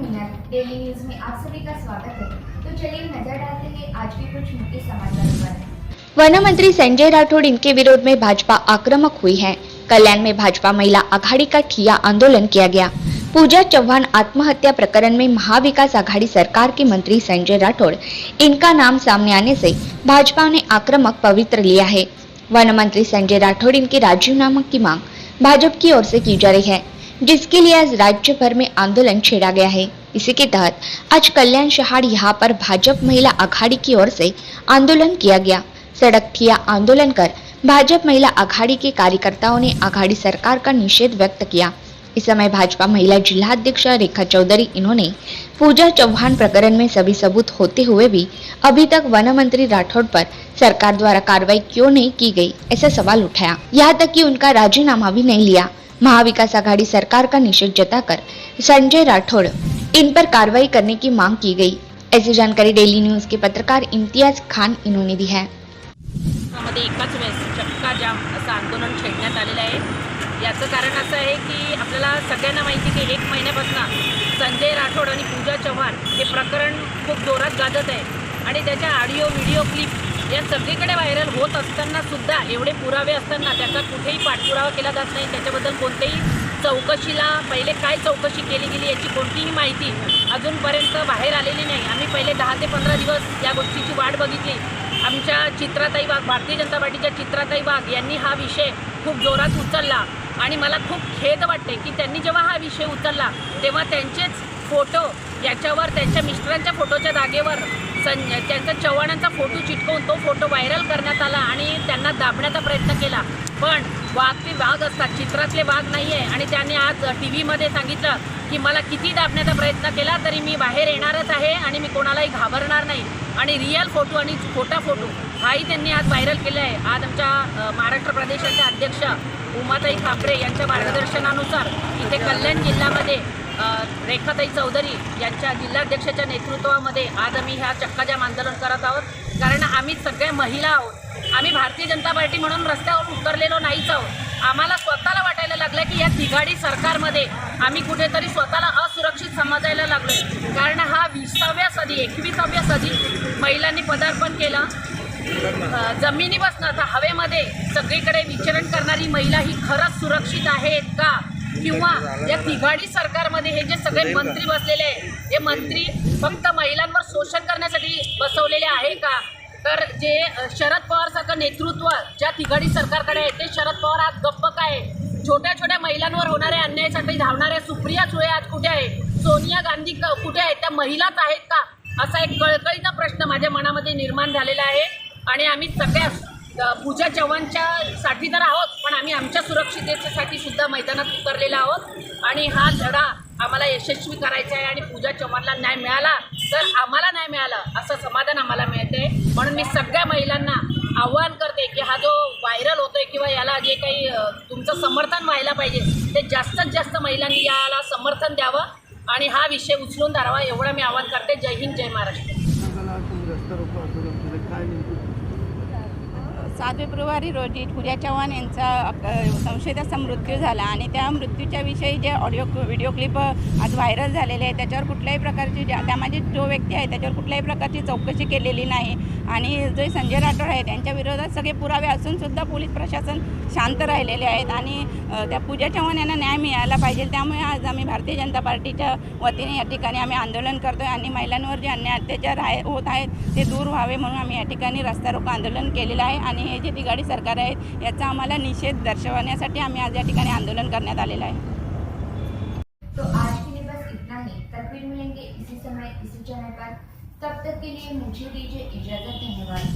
Minute daily news में आप सभी का स्वागत है। तो चलिए नजर डालते हैं आज के कुछ मुख्य समाचारों पर। वन मंत्री संजय राठौड़ इनके विरोध में भाजपा आक्रामक हुई है। कल्याण में भाजपा महिला आघाड़ी का ठिया आंदोलन किया गया। पूजा चौहान आत्महत्या प्रकरण में महाविकास आघाड़ी सरकार के मंत्री संजय राठौड़ इनका नाम सामने आने से भाजपा ने आक्रामक पवित्र लिया है। वन मंत्री संजय राठौड़ इनके राजीनामा की मांग भाजपा की ओर से की जा रही है, जिसके लिए आज राज्य भर में आंदोलन छेड़ा गया है। इसी के तहत आज कल्याण शहर यहाँ पर भाजपा महिला आघाड़ी की ओर से आंदोलन किया गया। सड़क ठिया आंदोलन कर भाजपा महिला आघाड़ी के कार्यकर्ताओं ने आघाड़ी सरकार का निषेध व्यक्त किया। इस समय भाजपा महिला जिलाध्यक्ष रेखा चौधरी इन्होंने पूजा चौहान प्रकरण में सभी सबूत होते हुए भी अभी तक वन मंत्री राठौड़ पर सरकार द्वारा कार्रवाई क्यों नहीं की गई ऐसा सवाल उठाया। यहाँ तक कि उनका राजीनामा भी नहीं लिया। महाविकास आघाड़ी सरकार का निषेध जताकर संजय राठौड़ इन पर कार्रवाई करने की मांग की गई। ऐसी जानकारी डेली न्यूज के पत्रकार इम्तियाज खान इन्होंने दी है। मध्ये एकाच वेळेस चक्का जाम असं आंदोलन छेडण्यात आलेलं आहे। याचं कारण असं आहे की आपल्याला सगळ्यांना माहिती की 1 महिन्यापासून संजय राठौड़ आणि पूजा चव्हाण हे प्रकरण खूप जोरात गाजत आहे आणि त्याच्या ऑडिओ व्हिडिओ क्लिप या सगळीकडे व्हायरल होत असताना सुद्धा एवढे पुरावे असताना त्याचा कुठेही पाठपुरावा केला जात नाही। त्याच्याबद्दल कोणतेही चौकशीला पहिले काय चौकशी केली गेली याची कोणतीही माहिती अजूनपर्यंत बाहेर आलेली नाही। आम्ही पहिले 10 ते 15 दिवस या गोष्टीची वाट बघितली। आमच्या चित्राताई वाघ, भारतीय जनता पार्टीच्या चित्राताई वाघ यांनी हा विषय खूप जोरात उचलला आणि मला खूप खेद वाटते की त्यांनी जेव्हा हा विषय उचलला तेव्हा त्यांचेच फोटो याच्यावर त्यांच्या मिस्टरांच्या फोटोच्या जागेवर त्यांचा चव्हाणांचा फोटो चिटकवून तो फोटो व्हायरल करण्यात आला आणि त्यांना दाबण्याचा प्रयत्न केला। पण वाघ ते वाघ असतात, चित्रातले वाघ नाही आहे आणि त्यांनी आज टीव्हीमध्ये सांगितलं की मला किती दाबण्याचा प्रयत्न केला तरी मी बाहेर येणारच आहे आणि मी कोणालाही घाबरणार नाही आणि रिअल फोटो आणि खोटा फोटो हाही त्यांनी आज व्हायरल केला आहे। आज आमच्या महाराष्ट्र प्रदेशाचे अध्यक्ष उमाताई ठाकरे यांच्या मार्गदर्शनानुसार इथे कल्याण जिल्ह्यामध्ये रेखाताई चौधरी यांच्या जिल्हाध्यक्षाच्या नेतृत्वामध्ये आज आम्ही ह्या चक्काजाम आंदोलन करत आहोत। कारण आम्ही सगळे महिला आहोत। आम्ही भारतीय जनता पार्टी म्हणून रस्त्यावर उतरलेलो नाहीच आहोत। आम्हाला स्वतःला वाटायला लागलं की या तिघाडी सरकारमध्ये आम्ही कुठेतरी स्वतःला असुरक्षित समजायला लागलो। कारण हा 20व्या सदी 21व्या सदी महिलांनी पदार्पण केलं। जमिनीपासून आता हवेमध्ये सगळीकडे विचरण करणारी महिला ही खरंच सुरक्षित आहेत का? किंवा या तिघाडी सरकारमध्ये हे जे सगळे मंत्री बसलेले आहेत हे मंत्री फक्त महिलांवर शोषण करण्यासाठी बसवलेले आहे का? तर जे शरद पवार सारखं नेतृत्व ज्या तिघाडी सरकारकडे आहे ते शरद पवार आज गप्प काय? छोट्या छोट्या महिलांवर होणाऱ्या अन्यायासाठी धावणाऱ्या सुप्रिया सुळे आज कुठे आहे? सोनिया गांधी कुठे आहेत? त्या महिलाच आहेत का? असा एक कळकळीचा प्रश्न माझ्या मनामध्ये निर्माण झालेला आहे आणि आम्ही सगळ्या पूजा चव्हाणच्या साठी तर आहोत पण आम्ही आमच्या सुरक्षिततेसाठी सुद्धा मैदानात उतरलेला आहोत आणि हा लढा आम्हाला यशस्वी करायचा आहे आणि पूजा चव्हाणला न्याय मिळाला तर आम्हाला न्याय मिळाला असं समाधान आम्हाला मिळते। म्हणून मी सगळ्या महिलांना आव्हान करते की हा जो व्हायरल होतोय किंवा याला जे काही तुमचं समर्थन व्हायला पाहिजे ते जास्तीत जास्त महिलांनी याला समर्थन द्यावं आणि हा विषय उचलून धरावा एवढं मी आव्हान करते। जय हिंद, जय महाराष्ट्र। 7 फेब्रुवारी रोजी पूजा चव्हाण यांचा संशयिताचा मृत्यू झाला आणि त्या मृत्यूच्या विषयी जे व्हिडिओ क्लिप आज व्हायरल झालेले आहे त्याच्यावर कुठल्याही प्रकारची त्यामध्ये जो व्यक्ती आहे त्याच्यावर कुठल्याही प्रकारची चौकशी केलेली नाही आणि जे संजय राठौड़ आहे त्यांच्या विरोधात सगळे पुरावे असूनसुद्धा पोलीस प्रशासन शांत राहिलेले आहेत आणि त्या पूजा चव्हाण यांना न्याय मिळाला पाहिजे। त्यामुळे आज आम्ही भारतीय जनता पार्टीच्या वतीने या ठिकाणी आम्ही आंदोलन करतो आहे आणि महिलांवर जे अन्याय अत्याचार होत आहेत ते दूर व्हावे म्हणून आम्ही या ठिकाणी रस्ता रोको आंदोलन केलेलं आहे आणि हे जे तिघाडी सरकार आहे याचा आम्हाला निषेध दर्शवण्यासाठी आम्ही आज या ठिकाणी आंदोलन करण्यात आलेलं आहे। तो आज के लिए बस इतना ही। कल फिर मिलेंगे इसी समय इसी चैनल पर। तब तक के लिए मुझे दीजिए इजाजत। धन्यवाद।